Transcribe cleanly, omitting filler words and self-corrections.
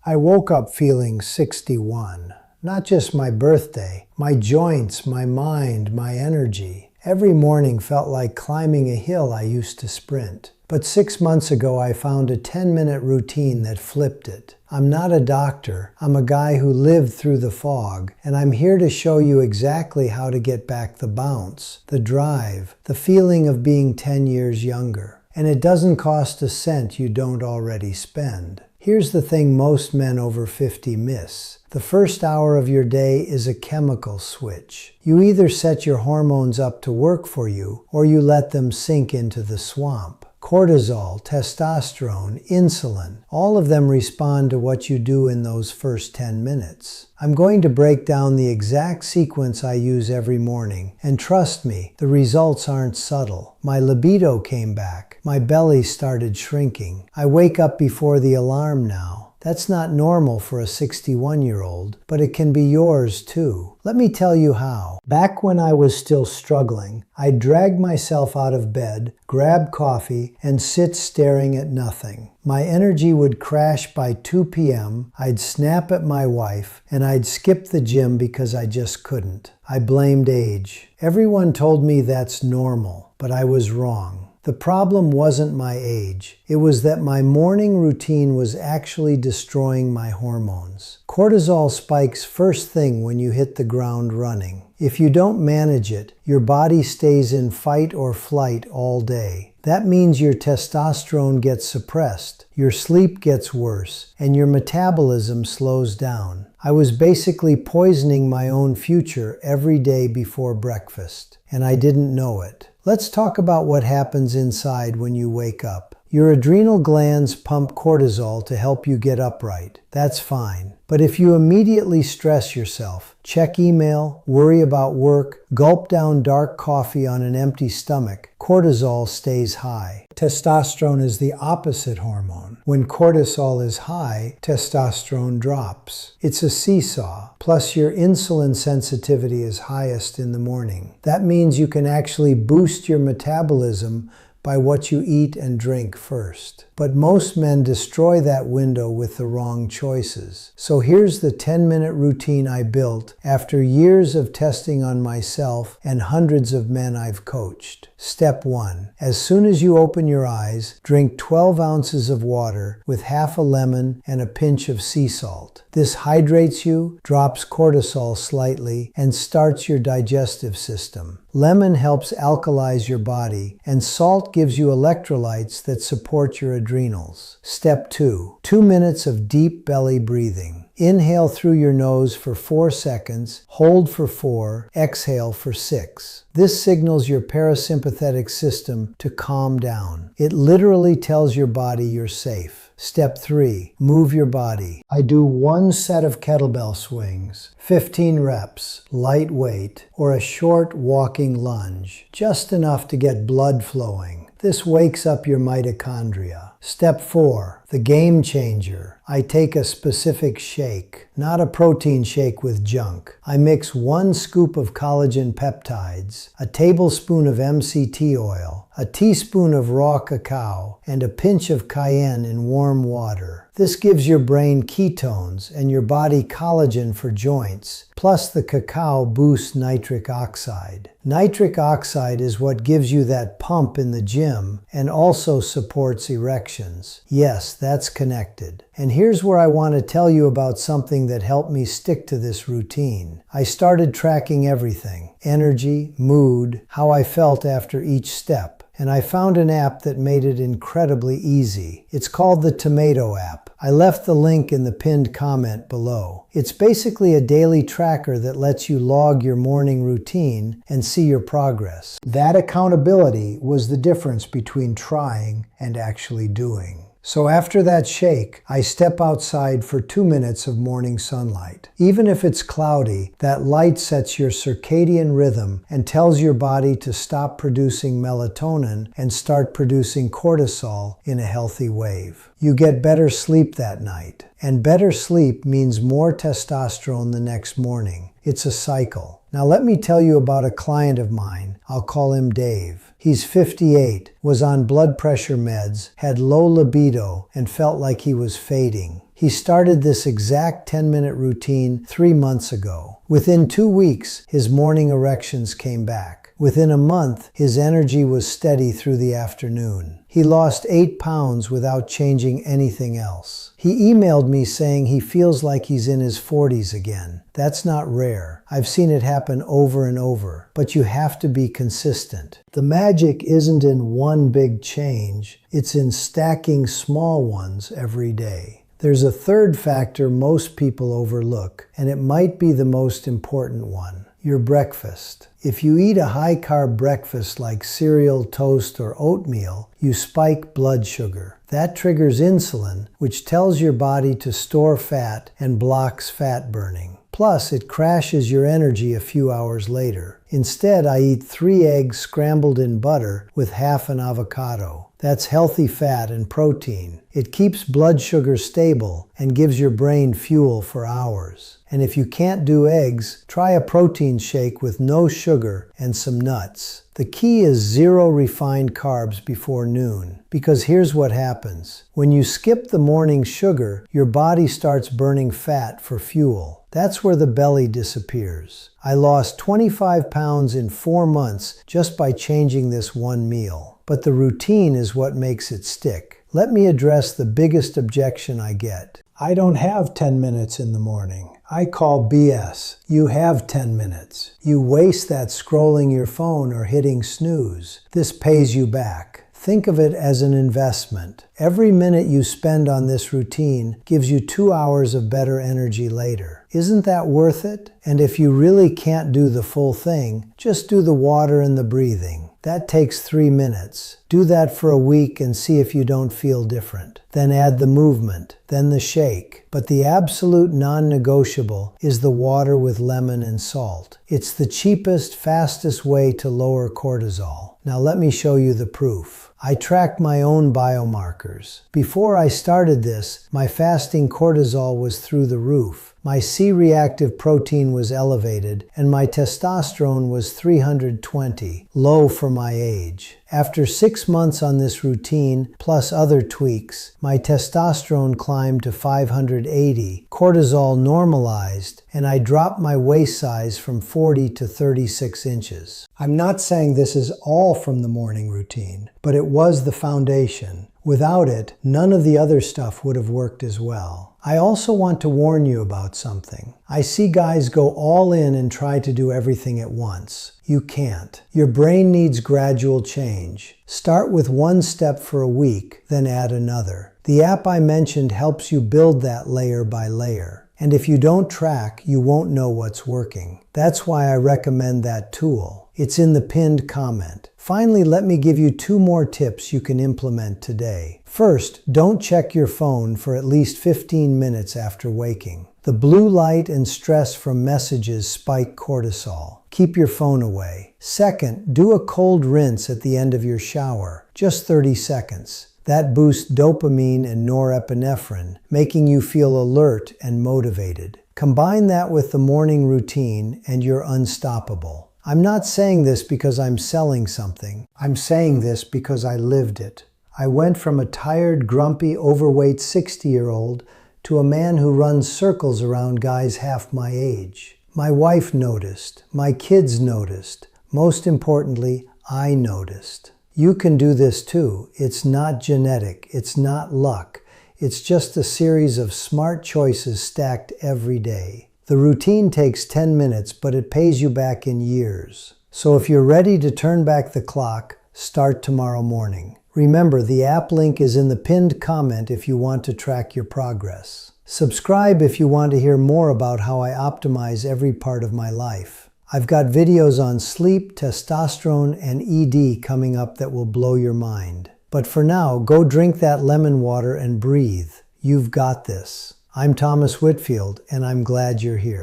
I woke up feeling 61. Not just my birthday, my joints, my mind, my energy. Every morning felt like climbing a hill I used to sprint. But 6 months ago, I found a 10-minute routine that flipped it. I'm not a doctor. I'm a guy who lived through the fog, and I'm here to show you exactly how to get back the bounce, the drive, the feeling of being 10 years younger. And it doesn't cost a cent you don't already spend. Here's the thing most men over 50 miss. The first hour of your day is a chemical switch. You either set your hormones up to work for you, or you let them sink into the swamp. Cortisol, testosterone, insulin, all of them respond to what you do in those first 10 minutes. I'm going to break down the exact sequence I use every morning, and trust me, the results aren't subtle. My libido came back. My belly started shrinking. I wake up before the alarm now. That's not normal for a 61-year-old, but it can be yours too. Let me tell you how. Back when I was still struggling, I'd drag myself out of bed, grab coffee, and sit staring at nothing. My energy would crash by 2 p.m., I'd snap at my wife, and I'd skip the gym because I just couldn't. I blamed age. Everyone told me that's normal, but I was wrong. The problem wasn't my age. It was that my morning routine was actually destroying my hormones. Cortisol spikes first thing when you hit the ground running. If you don't manage it, your body stays in fight or flight all day. That means your testosterone gets suppressed, your sleep gets worse, and your metabolism slows down. I was basically poisoning my own future every day before breakfast, and I didn't know it. Let's talk about what happens inside when you wake up. Your adrenal glands pump cortisol to help you get upright. That's fine. But if you immediately stress yourself, check email, worry about work, gulp down dark coffee on an empty stomach, cortisol stays high. Testosterone is the opposite hormone. When cortisol is high, testosterone drops. It's a seesaw. Plus your insulin sensitivity is highest in the morning. That means you can actually boost your metabolism by what you eat and drink first. But most men destroy that window with the wrong choices. So here's the 10-minute routine I built after years of testing on myself and hundreds of men I've coached. Step 1. As soon as you open your eyes, drink 12 ounces of water with half a lemon and a pinch of sea salt. This hydrates you, drops cortisol slightly, and starts your digestive system. Lemon helps alkalize your body, and salt gives you electrolytes that support your adrenals. Step 2. 2 minutes of deep belly breathing. Inhale through your nose for 4 seconds, hold for 4, exhale for 6. This signals your parasympathetic system to calm down. It literally tells your body you're safe. Step 3. Move your body. I do 1 set of kettlebell swings, 15 reps, lightweight, or a short walking lunge, just enough to get blood flowing. This wakes up your mitochondria. Step 4. The game changer. I take a specific shake, not a protein shake with junk. I mix 1 scoop of collagen peptides, a tablespoon of MCT oil, a teaspoon of raw cacao, and a pinch of cayenne in warm water. This gives your brain ketones and your body collagen for joints, plus the cacao boosts nitric oxide. Nitric oxide is what gives you that pump in the gym and also supports erections. Yes, that's connected. And here's where I want to tell you about something that helped me stick to this routine. I started tracking everything: energy, mood, how I felt after each step. And I found an app that made it incredibly easy. It's called the Tomato app. I left the link in the pinned comment below. It's basically a daily tracker that lets you log your morning routine and see your progress. That accountability was the difference between trying and actually doing. So after that shake, I step outside for 2 minutes of morning sunlight. Even if it's cloudy, that light sets your circadian rhythm and tells your body to stop producing melatonin and start producing cortisol in a healthy wave. You get better sleep that night. And better sleep means more testosterone the next morning. It's a cycle. Now let me tell you about a client of mine. I'll call him Dave. He's 58, was on blood pressure meds, had low libido, and felt like he was fading. He He started this exact 10-minute routine 3 months ago. Within 2 weeks, his morning erections came back. Within a month, his energy was steady through the afternoon. He lost 8 pounds without changing anything else. He emailed me saying he feels like he's in his 40s again. That's not rare. I've seen it happen over and over, but you have to be consistent. The magic isn't in one big change, it's in stacking small ones every day. There's a third factor most people overlook, and it might be the most important one: your breakfast. If you eat a high-carb breakfast like cereal, toast, or oatmeal, you spike blood sugar. That triggers insulin, which tells your body to store fat and blocks fat burning. Plus, it crashes your energy a few hours later. Instead, I eat 3 eggs scrambled in butter with half an avocado. That's healthy fat and protein. It keeps blood sugar stable and gives your brain fuel for hours. And if you can't do eggs, try a protein shake with no sugar and some nuts. The key is 0 refined carbs before noon. Because here's what happens. When you skip the morning sugar, your body starts burning fat for fuel. That's where the belly disappears. I lost 25 pounds in 4 months just by changing this one meal. But the routine is what makes it stick. Let me address the biggest objection I get. I don't have 10 minutes in the morning. I call BS. You have 10 minutes. You waste that scrolling your phone or hitting snooze. This pays you back. Think of it as an investment. Every minute you spend on this routine gives you 2 hours of better energy later. Isn't that worth it? And if you really can't do the full thing, just do the water and the breathing. That takes 3 minutes. Do that for a week and see if you don't feel different. Then add the movement, then the shake. But the absolute non-negotiable is the water with lemon and salt. It's the cheapest, fastest way to lower cortisol. Now let me show you the proof. I tracked my own biomarkers. Before I started this, my fasting cortisol was through the roof. My C-reactive protein was elevated, and my testosterone was 320, low for my age. After 6 months on this routine, plus other tweaks, my testosterone climbed to 580, cortisol normalized, and I dropped my waist size from 40 to 36 inches. I'm not saying this is all from the morning routine, but it was the foundation. Without it, none of the other stuff would have worked as well. I also want to warn you about something. I see guys go all in and try to do everything at once. You can't. Your brain needs gradual change. Start with one step for a week, then add another. The app I mentioned helps you build that layer by layer. And if you don't track, you won't know what's working. That's why I recommend that tool. It's in the pinned comment. Finally, let me give you 2 more tips you can implement today. First, don't check your phone for at least 15 minutes after waking. The blue light and stress from messages spike cortisol. Keep your phone away. Second, do a cold rinse at the end of your shower, just 30 seconds. That boosts dopamine and norepinephrine, making you feel alert and motivated. Combine that with the morning routine and you're unstoppable. I'm not saying this because I'm selling something. I'm saying this because I lived it. I went from a tired, grumpy, overweight 60-year-old to a man who runs circles around guys half my age. My wife noticed. My kids noticed. Most importantly, I noticed. You can do this too. It's not genetic. It's not luck. It's just a series of smart choices stacked every day. The routine takes 10 minutes, but it pays you back in years. So if you're ready to turn back the clock, start tomorrow morning. Remember, the app link is in the pinned comment if you want to track your progress. Subscribe if you want to hear more about how I optimize every part of my life. I've got videos on sleep, testosterone, and ED coming up that will blow your mind. But for now, go drink that lemon water and breathe. You've got this. I'm Thomas Whitfield, and I'm glad you're here.